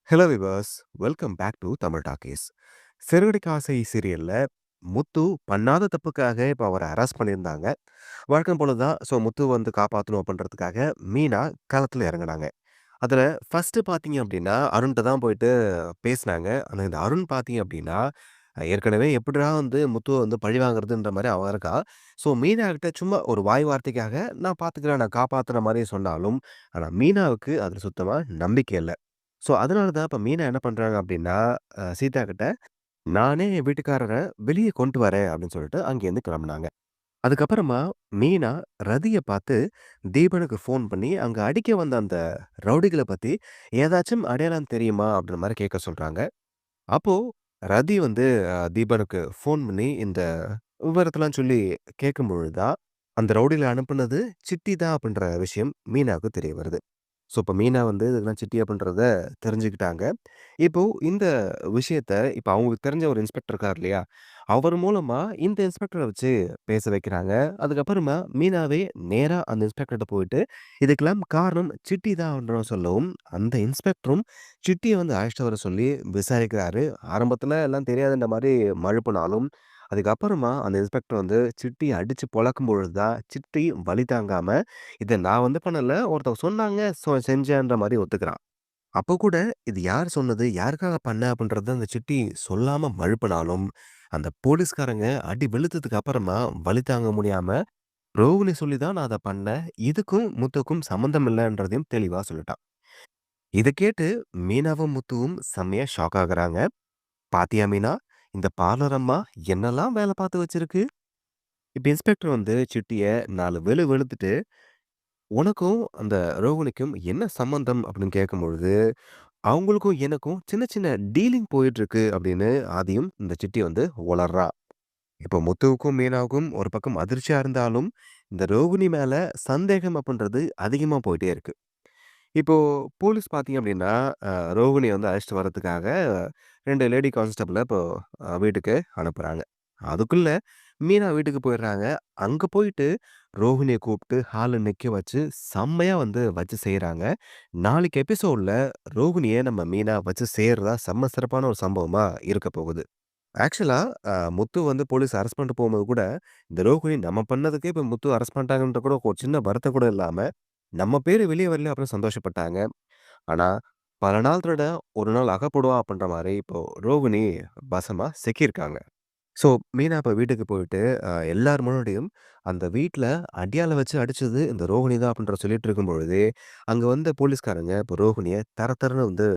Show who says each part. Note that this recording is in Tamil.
Speaker 1: Hello viewers, welcome back to Tamil talkies. சிறுகடிக்க ஆசை சீரியல்ல முத்து பண்ணாத தப்புக்காக இப்ப அவர அரெஸ்ட் பண்ணியிருந்தாங்க. வழக்கம் போல தான் முத்து வந்து காப்பாத்தணும் அப்படின்றதுக்காக மீனா களத்துல இறங்குனாங்க. அதுல ஃபர்ஸ்ட்டு பார்த்தீங்க அப்படின்னா, அருண்ட்ட தான் போயிட்டு பேசுனாங்க. ஆனா இந்த அருண் பார்த்தீங்க அப்படின்னா, ஏற்கனவே எப்படிடா வந்து முத்துவ வந்து பழிவாங்குறதுன்ற மாரி அவ இருக்கா. மீனா கிட்ட சும்மா ஒரு வாய் வார்த்தைக்காக நான் பார்த்துக்கிறேன், நான் காப்பாத்துற மாரி சொன்னாலும், ஆனா மீனாவுக்கு அதுல சுத்தமா நம்பிக்கை இல்ல. அதனால தான் இப்ப மீனா என்ன பண்றாங்க அப்டின்னா, சீதா கிட்ட, "நானே என் வீட்டுக்காரர வெளிய கொண்டு வரேன்" அப்டின்னு சொல்லிட்டு அங்கேருந்து கிளம்புனாங்க. அதுக்கப்புறமா மீனா ரதிய பார்த்து தீபனுக்கு ஃபோன் பண்ணி, அங்க அடிக்க வந்த அந்த ரவுடிகள பத்தி ஏதாச்சும் அடையாளம் தெரியுமா? அப்டின்ற மாரி கேட்க சொல்றாங்க. அப்போ ரதி வந்து தீபனுக்கு ஃபோன் பண்ணி இந்த விவரத்தெல்லாம் சொல்லி கேட்கும்பொழுது தான், அந்த ரவுடிகள அனுப்புனது சிட்டி தான் அப்டின்ற விஷயம் மீனாவுக்கு தெரிய வருது. இப்ப மீனா வந்து இதெல்லாம் சிட்டி அப்டின்றத தெரிஞ்சுக்கிட்டாங்க. இப்போ இந்த விஷயத்த இப்ப அவங்களுக்கு தெரிஞ்ச ஒரு இன்ஸ்பெக்டர் இருக்கார் இல்லையா? அவர் மூலமா இந்த இன்ஸ்பெக்டர வச்சு பேச வைக்கிறாங்க. அதுக்கப்புறமா மீனாவே நேரா அந்த இன்ஸ்பெக்டர்ட்ட போயிட்டு, இதுக்கெல்லாம் காரணம் சிட்டி தான் அப்படின்னு சொல்லவும், அந்த இன்ஸ்பெக்டரும் சிட்டிய வந்து அழைச்சிட்டு வர சொல்லி விசாரிக்கிறாரு. ஆரம்பத்துல எல்லாம் தெரியாதுன்ற மாரி மழுப்புனாலும், அதுக்கப்புறமா அந்த இன்ஸ்பெக்டர் வந்து சிட்டிய அடிச்சு பொளக்கும் பொழுது தான், சிட்டி வலி தாங்காம, "இத நான் வந்து பண்ணல. ஒருத்தவங்க சொன்னாங்க. செஞ்சேன்ற" மாரி ஒத்துக்கிறான். அப்போ கூட இது யார் சொன்னது? யாருக்காக பண்ண? அப்படின்றத அந்த சிட்டி சொல்லாம மழுப்பினாலும், அந்த போலீஸ்காரங்க அடி வெளுத்ததுக்கு அப்புறமா வலி தாங்க முடியாம, ரோகிணி சொல்லி தான் நான் அத பண்ணேன். இதுக்கும் முத்துக்கும் சம்மந்தம் இல்லன்றதையும் தெளிவா சொல்லிட்டான். இத கேட்டு மீனாவும், முத்துவும் செம்மையா ஷாக் ஆகுறாங்க. "பாத்தியா மீனா? இந்த பார்லர் அம்மா என்னெல்லாம் வேல பார்த்து வச்சிருக்கு?" இப்ப இன்ஸ்பெக்டர் வந்து சிட்டிய 4 வெளுத்துட்டு, "உனக்கும் அந்த ரோகிணிக்கும் என்ன சம்மந்தம்?" அப்படின்னு கேட்கும்பொழுது, அவங்களுக்கும் எனக்கும் சின்ன சின்ன டீலிங் போயிட்டுருக்கு அப்படின்னு ஆதியும் இந்த சிட்டி வந்து உளர்றா. இப்போ முத்துவுக்கும், மீனாவுக்கும் ஒரு பக்கம் அதிர்ச்சியா இருந்தாலும், இந்த ரோகிணி மேல சந்தேகம் அப்படின்றது அதிகமா போயிட்டே இருக்கு. இப்போ போலீஸ் பார்த்தீங்க அப்படின்னா, ரோகிணிய வந்து அழைச்சிட்டு வரதுக்காக 2 லேடி கான்ஸ்டபிள இப்போ வீட்டுக்கு அனுப்புறாங்க. அதுக்குள்ள மீனா வீட்டுக்கு போயிடுறாங்க. அங்க போயிட்டு ரோஹிணிய கூப்பிட்டு ஹால்ல நிக்க வச்சு செம்மையா வந்து வச்சு செய்றாங்க. நாளைக்கு எபிசோட்ல ரோகிணிய நம்ம மீனா வச்சு செய்றதா செம்ம சிறப்பான ஒரு சம்பவமா இருக்க போகுது. ஆக்சுவலா முத்து வந்து போலீஸ் அரெஸ்ட் பண்ணிட்டு போம்போது கூட, இந்த ரோகிணி நம்ம பண்ணதுக்கே இப்ப முத்து அரெஸ்ட் பண்ணிட்டாங்கன்ற கூட ஒரு சின்ன வருத்தம் கூட இல்லாம, நம்ம பேரு வெளிய வரல அப்படின்னு சந்தோஷப்பட்டாங்க. ஆனா, பல நாள் திருட ஒரு நாள் அகப்படுவான் அப்படின்ற மாரி இப்போ ரோகிணி வசமா சிக்கியிருக்காங்க. ஸோ, மீனா இப்ப வீட்டுக்கு போயிட்டு, எல்லார் முன்னாடியும் அந்த வீட்ல அடியாள வச்சு அடிச்சது இந்த ரோகிணி தான் அப்படின்ற சொல்லிட்டு இருக்கும்பொழுதே, அங்க வந்த போலீஸ்காரங்க இப்ப ரோகிணிய தர தரன்னு வந்து